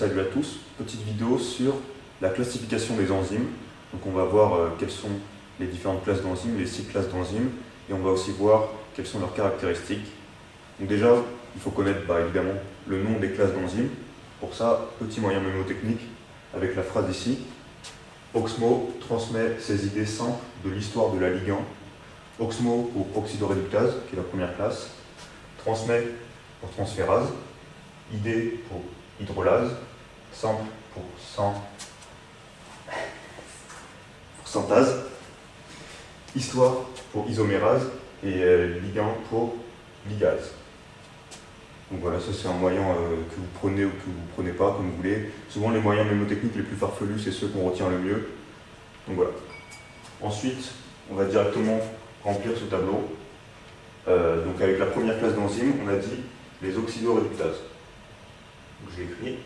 salut à tous. Petite vidéo sur la classification des enzymes. Donc on va voir quelles sont les différentes classes d'enzymes, les 6 classes d'enzymes, et on va aussi voir quelles sont leurs caractéristiques. Donc déjà, il faut connaître évidemment le nom des classes d'enzymes. Pour ça, petit moyen mnémotechnique avec la phrase ici. Oxmo transmet ses idées simples de l'histoire de la ligand. Oxmo pour oxydoréductase, qui est la première classe. Transmet pour transférase. Idée pour hydrolase. Simple pour synthase. Histoire pour isomérase. Et ligand pour ligase. Donc voilà, ça c'est un moyen que vous prenez ou que vous ne prenez pas, comme vous voulez. Souvent les moyens mnémotechniques les plus farfelus, c'est ceux qu'on retient le mieux. Donc voilà. Ensuite, on va directement remplir ce tableau. Donc avec la première classe d'enzymes, on a dit les oxydoréductases. Donc j'ai écrit.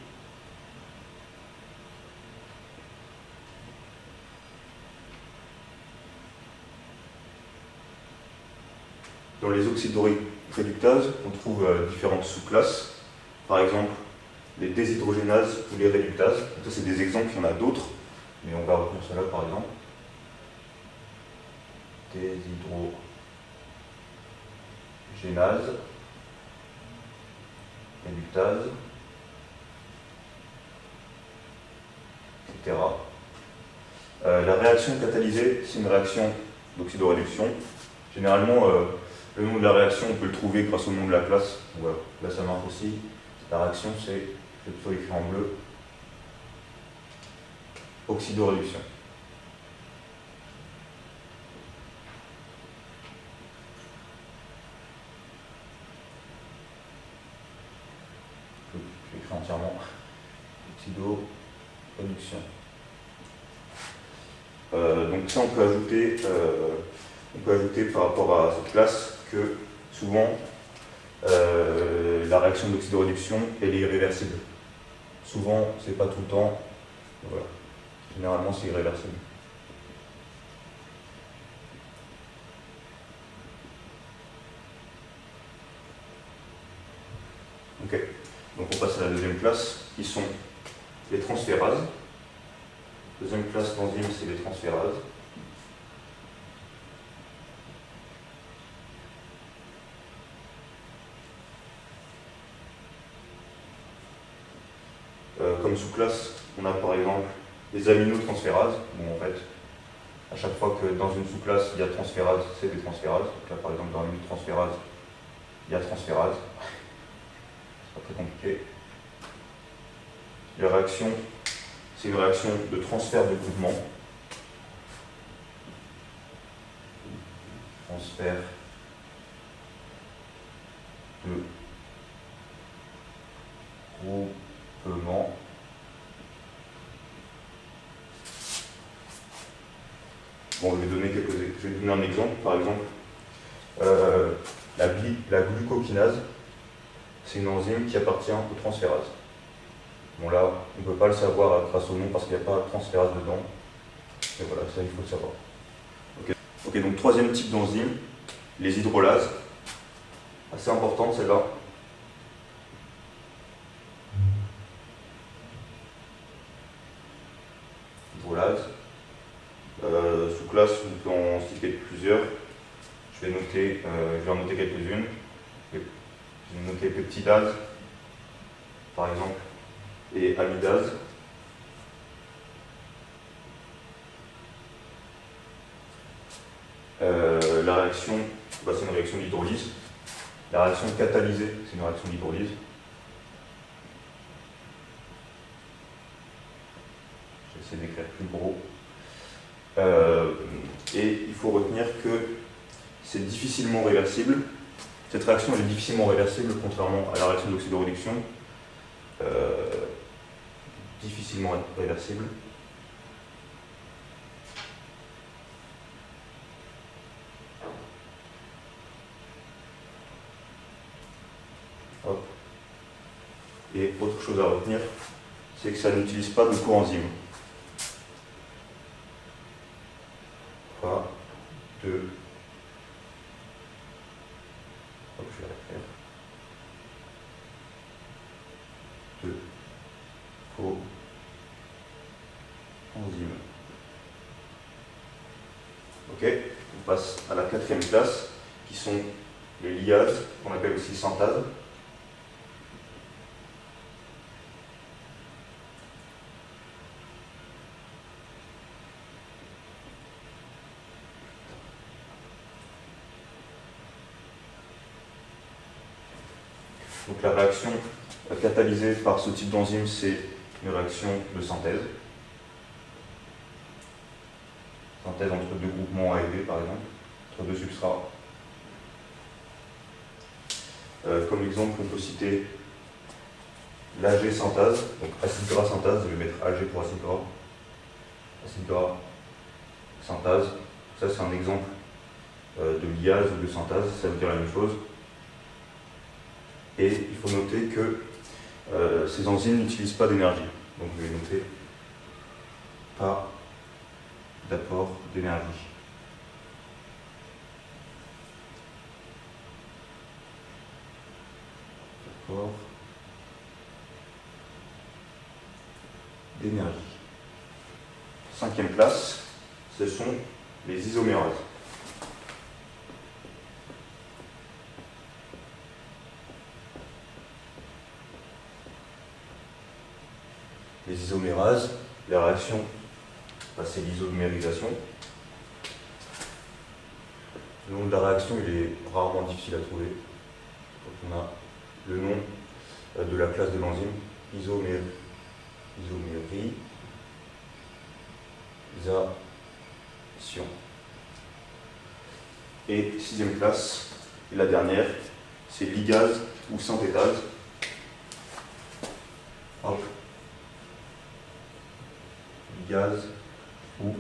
Dans les oxydoréductases, on trouve différentes sous-classes. Par exemple, les déshydrogénases ou les réductases. Donc ça, c'est des exemples, il y en a d'autres, mais on va retenir cela par exemple. Déshydrogénase, réductase, etc. La réaction catalysée, c'est une réaction d'oxydoréduction. Généralement, le nom de la réaction, on peut le trouver grâce au nom de la classe. Voilà. Là, ça marche aussi. La réaction, c'est, je vais plutôt écrire en bleu, oxydoréduction. Je vais écrire entièrement. Oxydoréduction. Donc ça, on peut ajouter par rapport à cette classe que souvent la réaction d'oxydoréduction elle est irréversible. Souvent, c'est pas tout le temps. Voilà. Généralement, c'est irréversible. Ok. Donc on passe à la deuxième classe, qui sont les transférases. Deuxième classe d'enzymes, c'est les transférases. Comme sous-classe, on a par exemple les aminotransférases, où en fait, à chaque fois que dans une sous-classe il y a transférase, c'est des transférases. Donc là, par exemple, dans l'aminotransférase, il y a transférase. C'est pas très compliqué. La réaction, c'est une réaction de transfert de groupement. Transfert de groupement. Bon, je vais donner un exemple. Par exemple, la glucokinase, c'est une enzyme qui appartient aux transférases. Bon là, on ne peut pas le savoir grâce au nom parce qu'il n'y a pas de transférase dedans. Mais voilà, ça il faut le savoir. Ok, donc troisième type d'enzyme, les hydrolases. Assez importante celle-là. Hydrolase. Sous-classe, on peut en citer plusieurs. Je vais en noter quelques-unes. Je vais noter peptidase, par exemple, et amidase. La réaction, c'est une réaction d'hydrolyse. La réaction catalysée, c'est une réaction d'hydrolyse. J'essaie d'écrire plus gros. Et il faut retenir que c'est difficilement réversible. Cette réaction est difficilement réversible, contrairement à la réaction d'oxydoréduction. Difficilement réversible. Hop. Et autre chose à retenir, c'est que ça n'utilise pas de coenzyme. 3, 2, hop, je vais la faire. 2 Ok, on passe à la quatrième classe, qui sont les liases, qu'on appelle aussi synthases. Donc la réaction catalysée par ce type d'enzyme, c'est une réaction de synthèse. Synthèse entre deux groupements A et B, par exemple, entre deux substrats. Comme exemple, on peut citer l'AG synthase, donc acide gras synthase, je vais mettre AG pour acide gras synthase. Ça, c'est un exemple de liase ou de synthase, ça veut dire la même chose. Et il faut noter que ces enzymes n'utilisent pas d'énergie. Donc je vais noter pas d'apport d'énergie. Apport d'énergie. Cinquième classe, ce sont les isomérases. Les isomérases, la réaction, c'est l'isomérisation. Le nom de la réaction, il est rarement difficile à trouver. Donc on a le nom de la classe de l'enzyme, isomérisation. Et sixième classe, et la dernière, c'est ligase ou synthétase. Hop. Ligase ou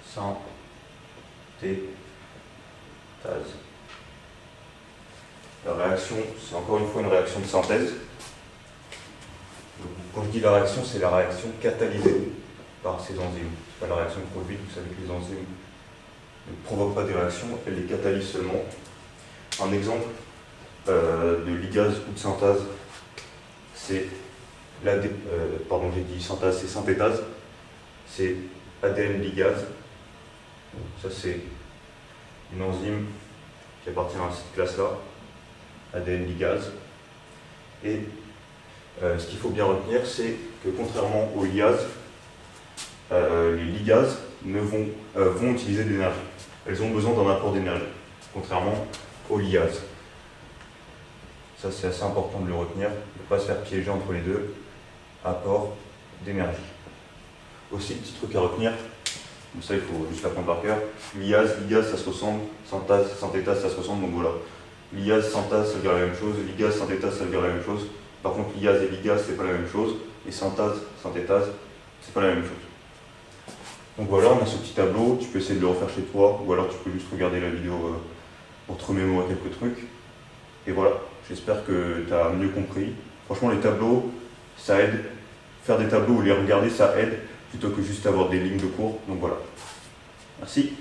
synthèse. La réaction, c'est encore une fois une réaction de synthèse. Donc, quand je dis la réaction, c'est la réaction catalysée par ces enzymes. Ce n'est pas la réaction produite, vous savez que les enzymes ne provoquent pas des réactions, elles les catalysent seulement. Un exemple de ligase ou de synthase, c'est pardon, j'ai dit synthase, c'est synthétase, c'est ADN ligase. Ça, c'est une enzyme qui appartient à cette classe-là, ADN ligase. Et ce qu'il faut bien retenir, c'est que contrairement aux liases, les ligases vont utiliser de l'énergie. Elles ont besoin d'un apport d'énergie, contrairement aux liases. Ça, c'est assez important de le retenir, de ne pas se faire piéger entre les deux. Apport d'énergie. Aussi, petit truc à retenir, donc ça, il faut juste l'apprendre par cœur. Ligase, ça se ressemble, synthase, synthétase, ça se ressemble, donc voilà. Ligase, synthase, ça veut dire la même chose, ligase, synthétase, ça veut dire la même chose. Par contre, ligase et ligase, c'est pas la même chose, et synthase, synthétase, c'est pas la même chose. Donc voilà, on a ce petit tableau, tu peux essayer de le refaire chez toi, ou alors tu peux juste regarder la vidéo pour te remémorer quelques trucs. Et voilà, j'espère que tu as mieux compris. Franchement, les tableaux, ça aide. Faire des tableaux ou les regarder, ça aide, plutôt que juste avoir des lignes de cours. Donc voilà. Merci.